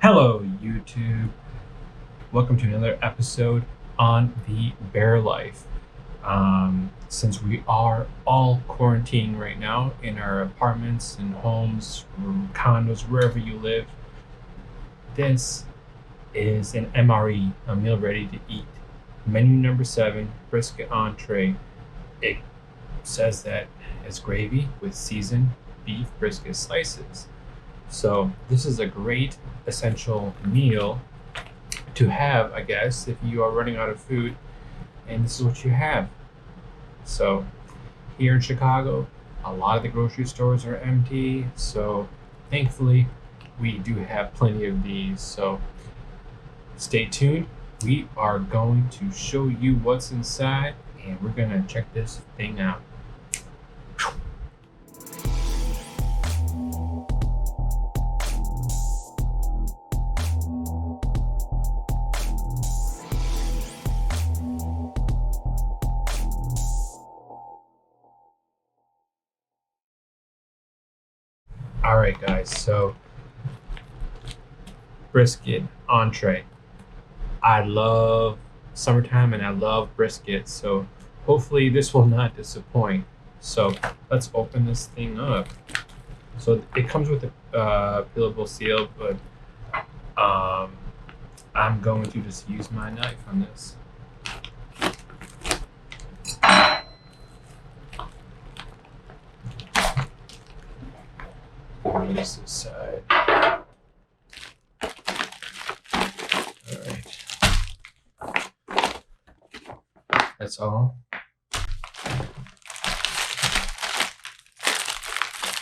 Hello, YouTube. Welcome to another episode on the Bear Life. Since we are all quarantining right now in our apartments and homes, condos, wherever you live, this is an MRE, a meal ready to eat. Menu number 7, brisket entree. It says that it's gravy with seasoned beef brisket slices. So this is a great essential meal to have, I guess, if you are running out of food and this is what you have. So here in Chicago, a lot of the grocery stores are empty. So thankfully, we do have plenty of these. So stay tuned. We are going to show you what's inside and we're going to check this thing out. All right, guys. So brisket entree. I love summertime and I love brisket, so hopefully this will not disappoint. So let's open this thing up. So it comes with a peelable seal, but I'm going to just use my knife on this. Put this aside. That's all.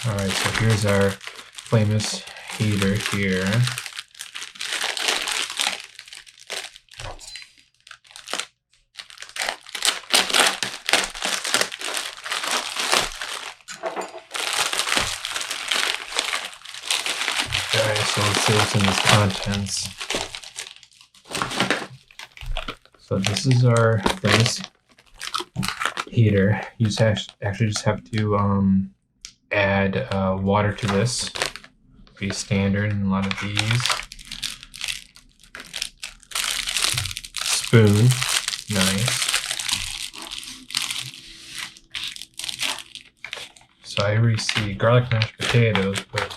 Alright, so here's our Flameless heater here. Alright, so let's see what's in these contents. So this is our Flameless heater. You actually just have to add water to this. Pretty standard in a lot of these. Spoon, nice. So I already see garlic mashed potatoes, but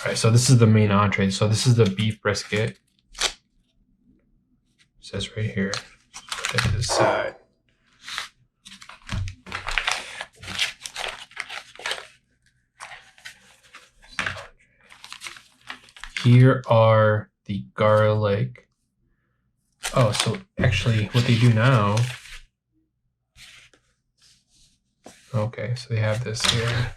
alright, so this is the main entree. So this is the beef brisket. It says right here. Put that to the side. Here are the garlic. Oh, so actually what they do now. Okay, so they have this here.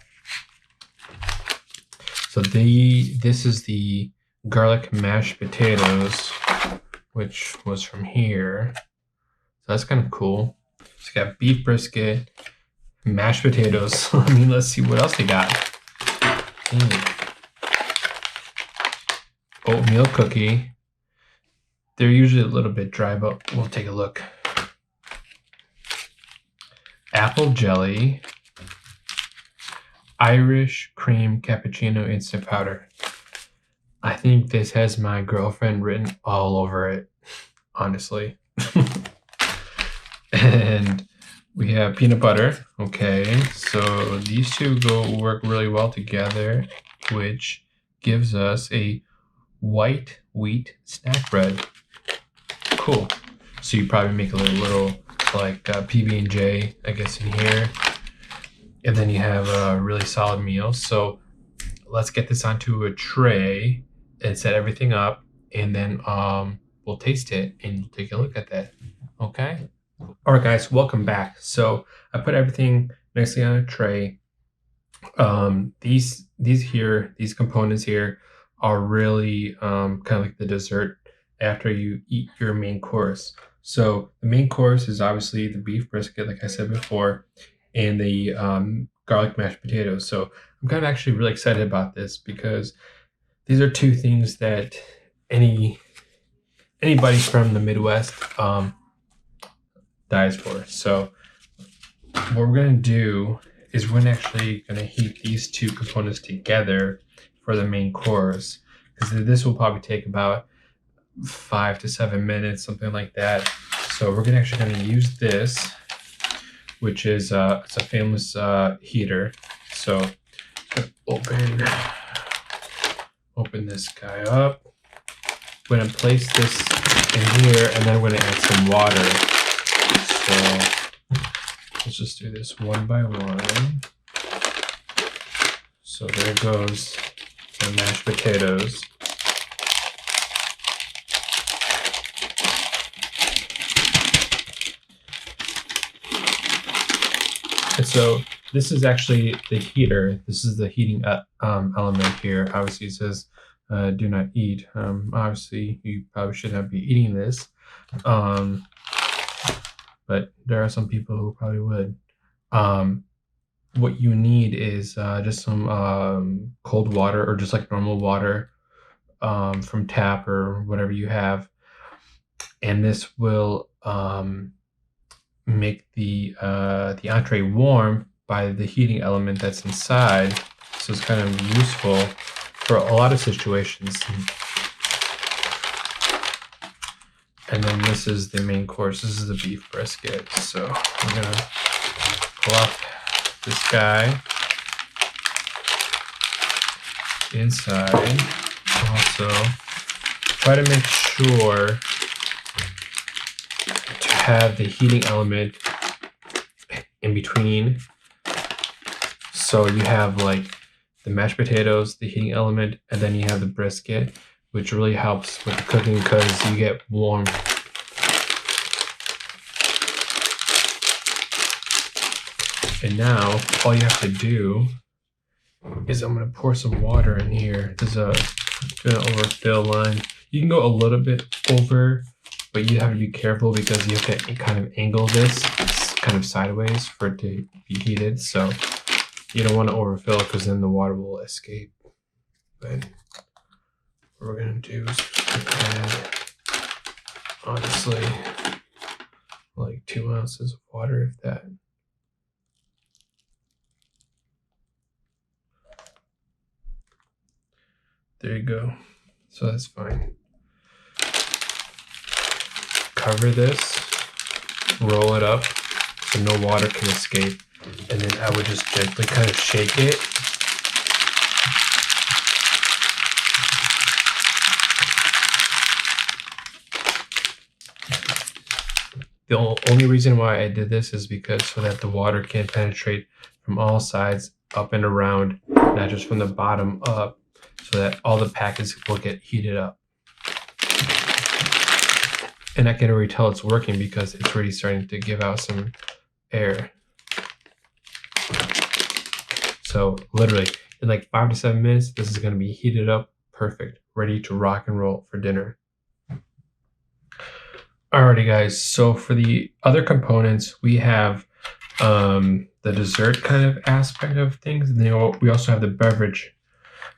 So this is the garlic mashed potatoes, which was from here. So that's kind of cool. So you got beef brisket, mashed potatoes. I mean, let's see what else they got. Oatmeal cookie. They're usually a little bit dry, but we'll take a look. Apple jelly. Irish cream cappuccino instant powder. I think this has my girlfriend written all over it, honestly. And we have peanut butter. Okay, so these two work really well together, which gives us a white wheat snack bread. Cool. So you probably make a little like PB&J, I guess, in here. And then you have a really solid meal. So let's get this onto a tray and set everything up. And then we'll taste it and take a look at that. Okay? All right, guys, welcome back. So I put everything nicely on a tray. These components here are really kind of like the dessert after you eat your main course. So the main course is obviously the beef brisket, like I said before, and the garlic mashed potatoes. So I'm kind of actually really excited about this because these are two things that anybody from the Midwest dies for. So what we're gonna do is we're actually gonna heat these two components together for the main course, because this will probably take about 5 to 7 minutes, something like that. So we're actually going to use this, which is it's a Flameless heater. So open this guy up. I'm going to place this in here, and then I'm going to add some water. So let's just do this one by one. So there goes the mashed potatoes. And so this is actually the heater. This is the heating element here. Obviously it says do not eat. Obviously you probably should not be eating this. But there are some people who probably would. What you need is just some cold water, or just like normal water from tap or whatever you have. And this will make the entree warm by the heating element that's inside. So it's kind of useful for a lot of situations. And then this is the main course. This is the beef brisket. So I'm gonna pull off this guy inside. Also, try to make sure to have the heating element in between. So you have like the mashed potatoes, the heating element, and then you have the brisket, which really helps with the cooking because you get warm. And now all you have to do is I'm going to pour some water in here. There's a overfill line. You can go a little bit over, but you have to be careful because you have to kind of angle this kind of sideways for it to be heated. So you don't want to overfill because then the water will escape. But what we're going to do is add, honestly, like 2 ounces of water, if that. There you go. So that's fine. Cover this, roll it up so no water can escape, and then I would just gently kind of shake it. The only reason why I did this is because so that the water can penetrate from all sides, up and around, not just from the bottom up, so that all the packets will get heated up. And I can already tell it's working because it's already starting to give out some air. So literally in like 5 to 7 minutes, this is going to be heated up, perfect, ready to rock and roll for dinner. Alrighty guys, so for the other components, we have the dessert kind of aspect of things, and then we also have the beverage.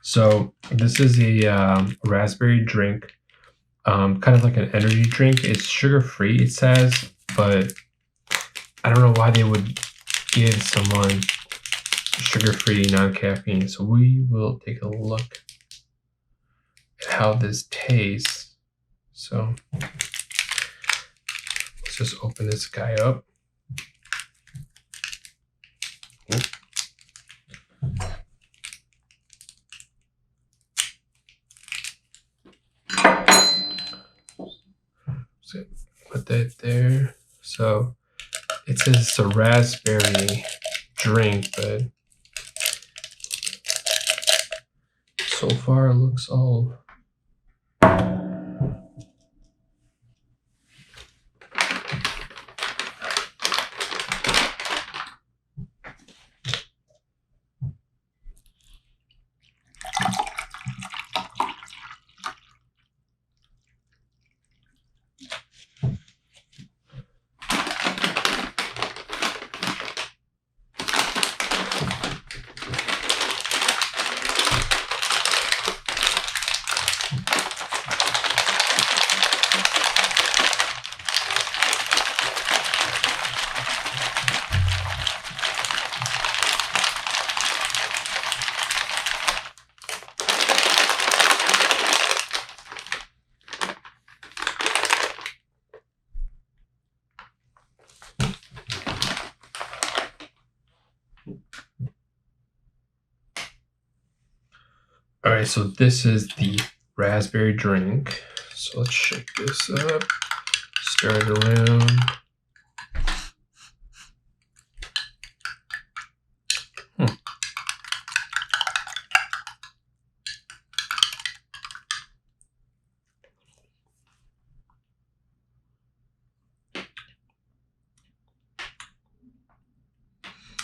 So this is a raspberry drink, kind of like an energy drink. It's sugar-free, it says, but I don't know why they would give someone sugar-free, non-caffeine. So we will take a look at how this tastes. So let's just open this guy up. So put that there. So it says it's a raspberry drink, but so far it looks all All right, so this is the raspberry drink. So let's shake this up, stir it around.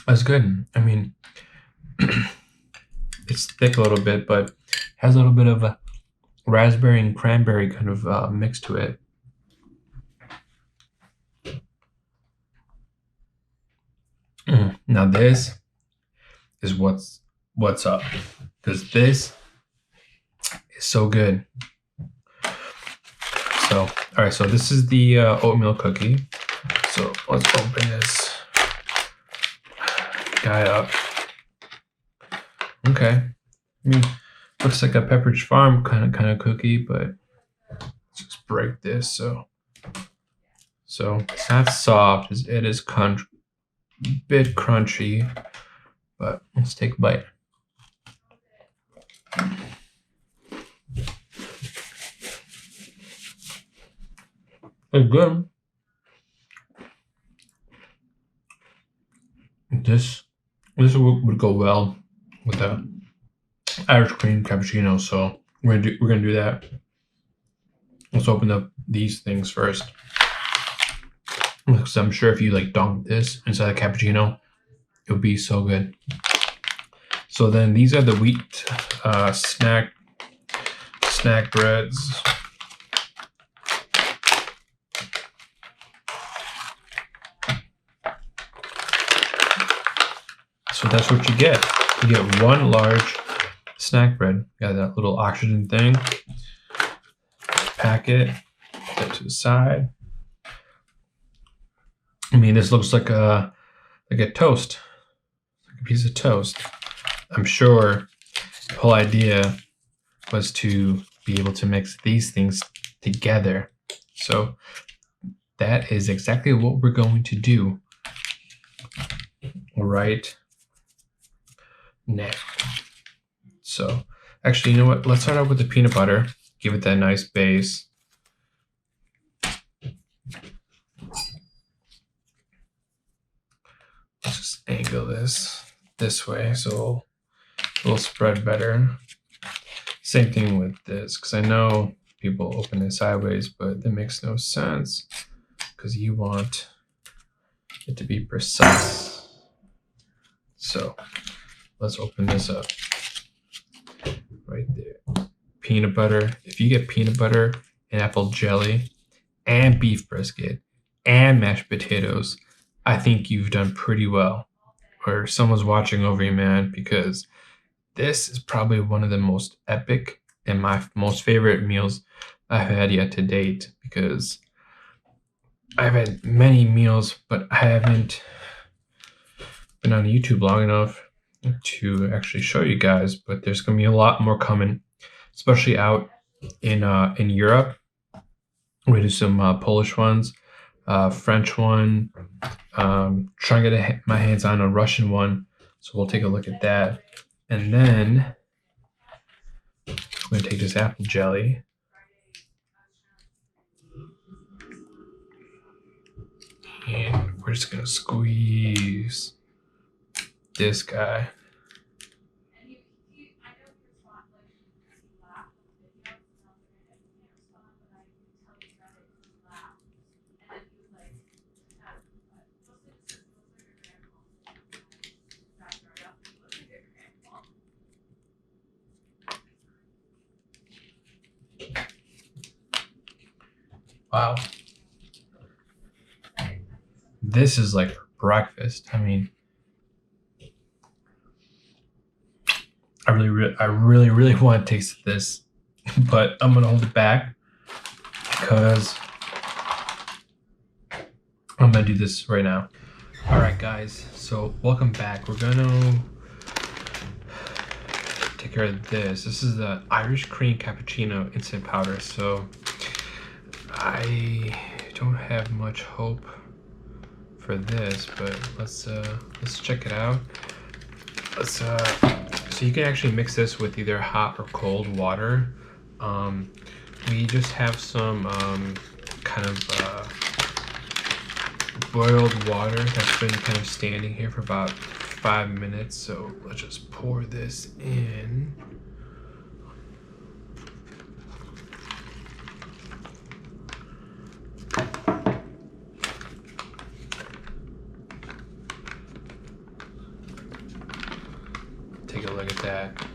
That's good. I mean, it's thick a little bit, but has a little bit of a raspberry and cranberry kind of mix to it. Now this is what's up, because this is so good. So, all right, so this is the oatmeal cookie. So let's open this guy up. Okay, I mean, looks like a Pepperidge Farm kind of cookie, but let's just break this. So it's not soft. It is bit crunchy, but let's take a bite. It's good. This would go well with a Irish cream cappuccino, so we're gonna do that. Let's open up these things first, because I'm sure if you like dunk this inside a cappuccino, it would be so good. So then these are the wheat snack breads. So that's what you get. You get one large snack bread. Got that little oxygen thing. Pack it. Put it to the side. I mean, this looks like a toast, like a piece of toast. I'm sure the whole idea was to be able to mix these things together. So that is exactly what we're going to do right now. So actually, you know what? Let's start out with the peanut butter. Give it that nice base. Let's just angle this way so it'll spread better. Same thing with this, because I know people open it sideways, but that makes no sense because you want it to be precise. So let's open this up right there. Peanut butter. If you get peanut butter and apple jelly and beef brisket and mashed potatoes, I think you've done pretty well. Or someone's watching over you, man, because this is probably one of the most epic and my most favorite meals I've had yet to date, because I've had many meals, but I haven't been on YouTube long enough to actually show you guys. But there's going to be a lot more coming, especially out in Europe. We're going to do some Polish ones, French one, trying to get my hands on a Russian one. So we'll take a look at that. And then I'm going to take this apple jelly. And we're just going to squeeze this guy. Wow. This is like breakfast. I mean, I really want to taste this, but I'm gonna hold it back because I'm gonna do this right now. All right, guys. So welcome back. We're gonna take care of this. This is the Irish cream cappuccino instant powder. So I don't have much hope for this, but let's check it out. So So you can actually mix this with either hot or cold water. We just have some kind of boiled water that's been kind of standing here for about 5 minutes. So let's just pour this in. Take a look at that.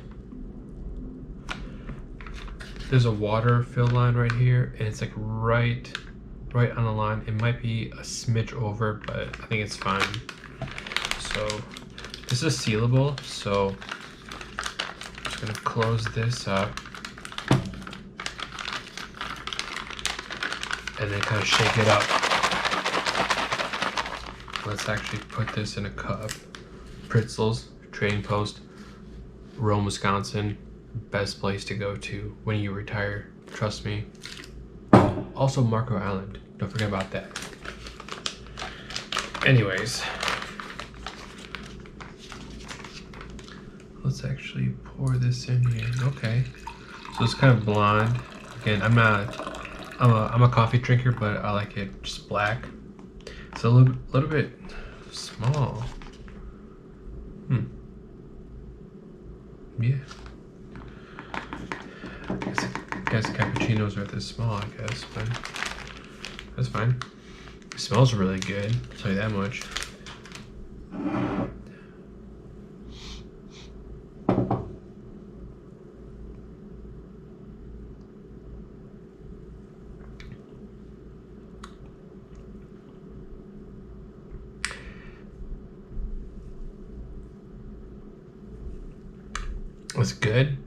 There's a water fill line right here, and it's like right on the line. It might be a smidge over, but I think it's fine. So this is sealable, so I'm just gonna close this up and then kind of shake it up. Let's actually put this in a cup. Pretzels, Trading Post, Rome, Wisconsin. Best place to go to when you retire, trust me. Also Marco Island, don't forget about that. Anyways, let's actually pour this in here. Okay, so it's kind of blonde. Again, I'm a coffee drinker, but I like it just black. It's a little bit small. Yeah. I guess cappuccinos are this small, I guess, but that's fine. It smells really good, I'll tell you that much. It's good,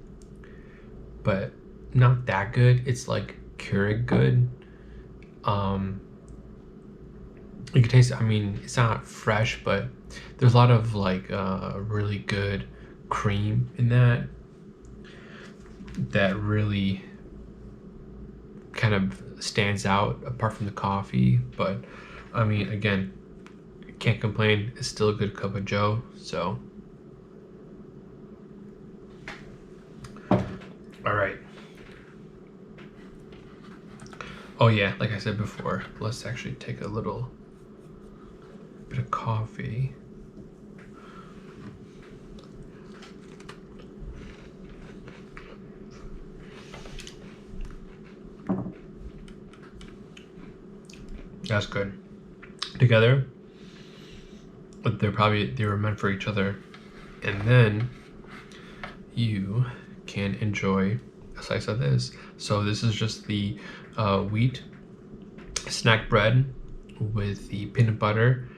but not that good. It's like Keurig good. You can taste it. I mean, it's not fresh, but there's a lot of like really good cream in that really kind of stands out apart from the coffee. But I mean, again, can't complain. It's still a good cup of joe. So all right. Oh yeah, like I said before, let's actually take a little bit of coffee. That's good. Together, but they were meant for each other. And then you can enjoy a slice of this. So this is just the wheat snack bread with the peanut butter,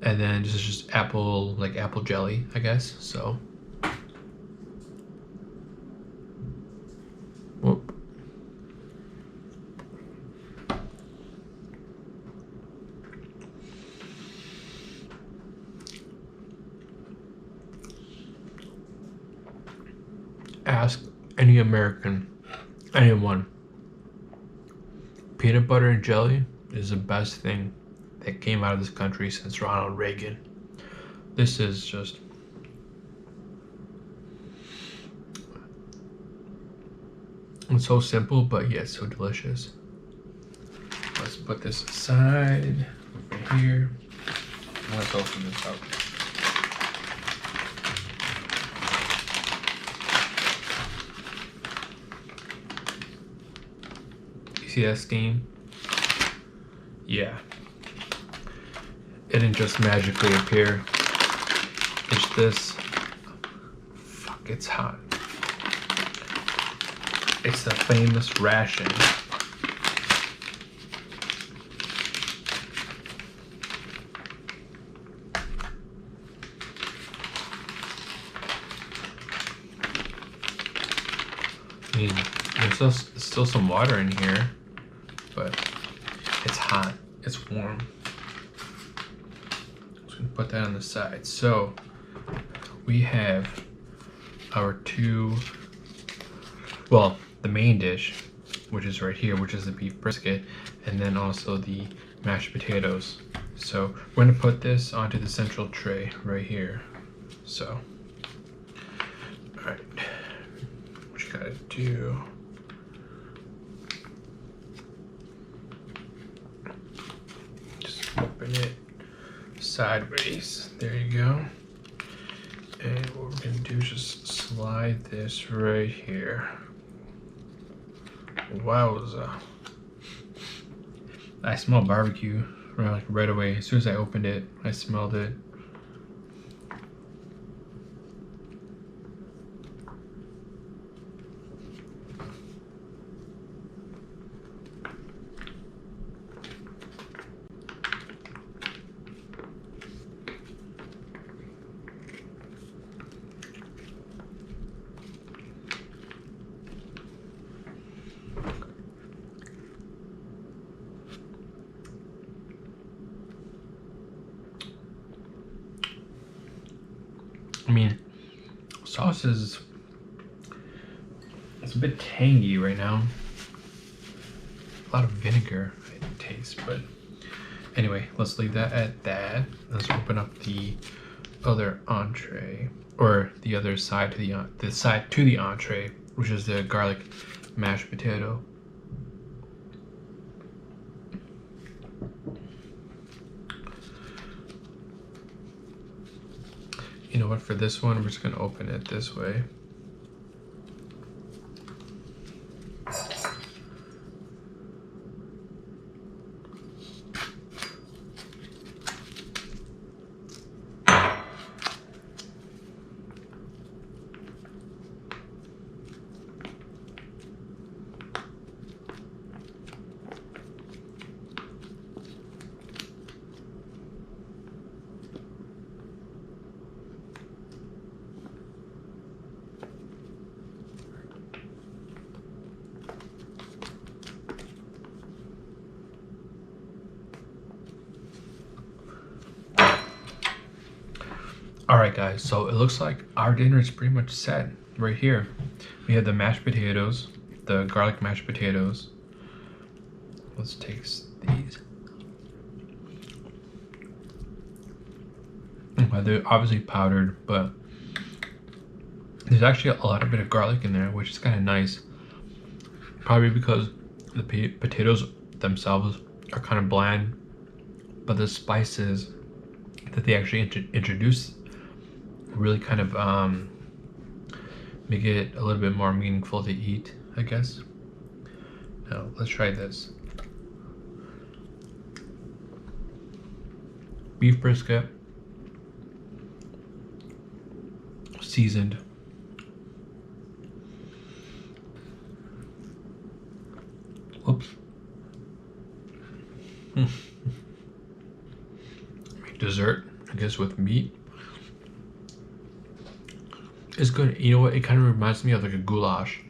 and then this is just apple jelly, I guess. So whoop. Ask any American, anyone. Peanut butter and jelly is the best thing that came out of this country since Ronald Reagan. This is just it's so simple, but yet so delicious. Let's put this aside over here. Let's open this up. See that steam? Yeah. It didn't just magically appear. It's this. Fuck, it's hot. It's the famous Ration. I mean, there's still some water in here, but it's hot, it's warm. Just gonna put that on the side. So we have our the main dish, which is right here, which is the beef brisket, and then also the mashed potatoes. So we're gonna put this onto the central tray right here. So, all right. do. Just open it sideways. There you go. And what we're gonna do is just slide this right here. Wowza. I smell barbecue right away. As soon as I opened it, I smelled it. I mean, sauce is, it's a bit tangy right now. A lot of vinegar I taste, but anyway, let's leave that at that. Let's open up the other entree, or the other side to the side to the entree, which is the garlic mashed potato. You know what, for this one, I'm just gonna open it this way. Alright guys, so it looks like our dinner is pretty much set right here. We have the mashed potatoes, the garlic mashed potatoes. Let's taste these. They're obviously powdered, but there's actually a lot of bit of garlic in there, which is kind of nice. Probably because the potatoes themselves are kind of bland, but the spices that they actually introduce really kind of make it a little bit more meaningful to eat, I guess. Now let's try this. Beef brisket, seasoned. Whoops. Dessert, I guess, with meat. It's good. You know what? It kind of reminds me of like a goulash.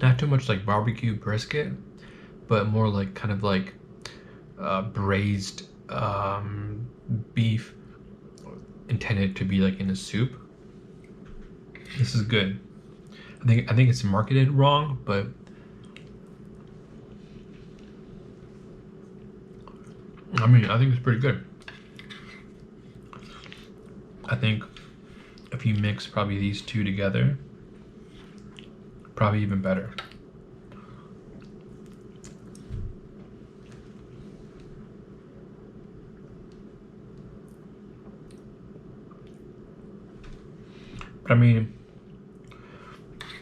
Not too much like barbecue brisket, but more like kind of like braised beef intended to be like in a soup. This is good. I think it's marketed wrong, but I mean, I think it's pretty good. I think if you mix probably these two together, probably even better. But I mean,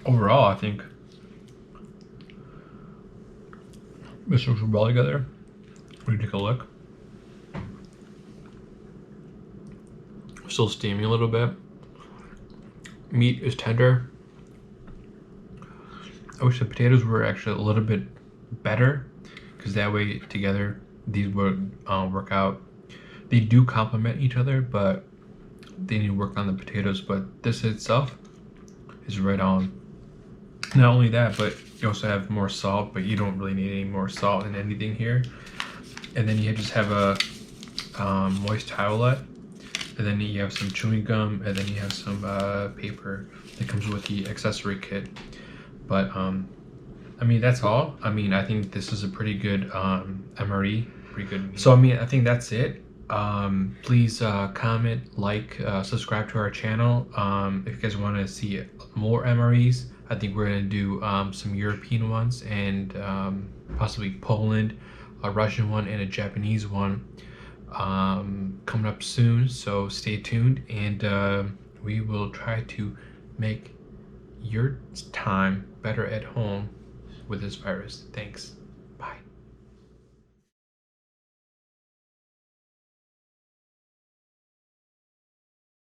overall, I think this looks well together. We take a look. Still steamy a little bit. Meat is tender. I wish the potatoes were actually a little bit better, because that way together these would work out. They do complement each other, but they need to work on the potatoes. But this itself is right on. Not only that, but you also have more salt, but you don't really need any more salt in anything here. And then you just have a moist towelette. And then you have some chewing gum, and then you have some paper that comes with the accessory kit. But I mean, that's all. I mean, I think this is a pretty good MRE, pretty good. So I mean, I think that's it. Please comment, like, subscribe to our channel. If you guys want to see more MREs, I think we're going to do some European ones and possibly Poland, a Russian one, and a Japanese one coming up soon. So stay tuned, and we will try to make your time better at home with this virus. Thanks.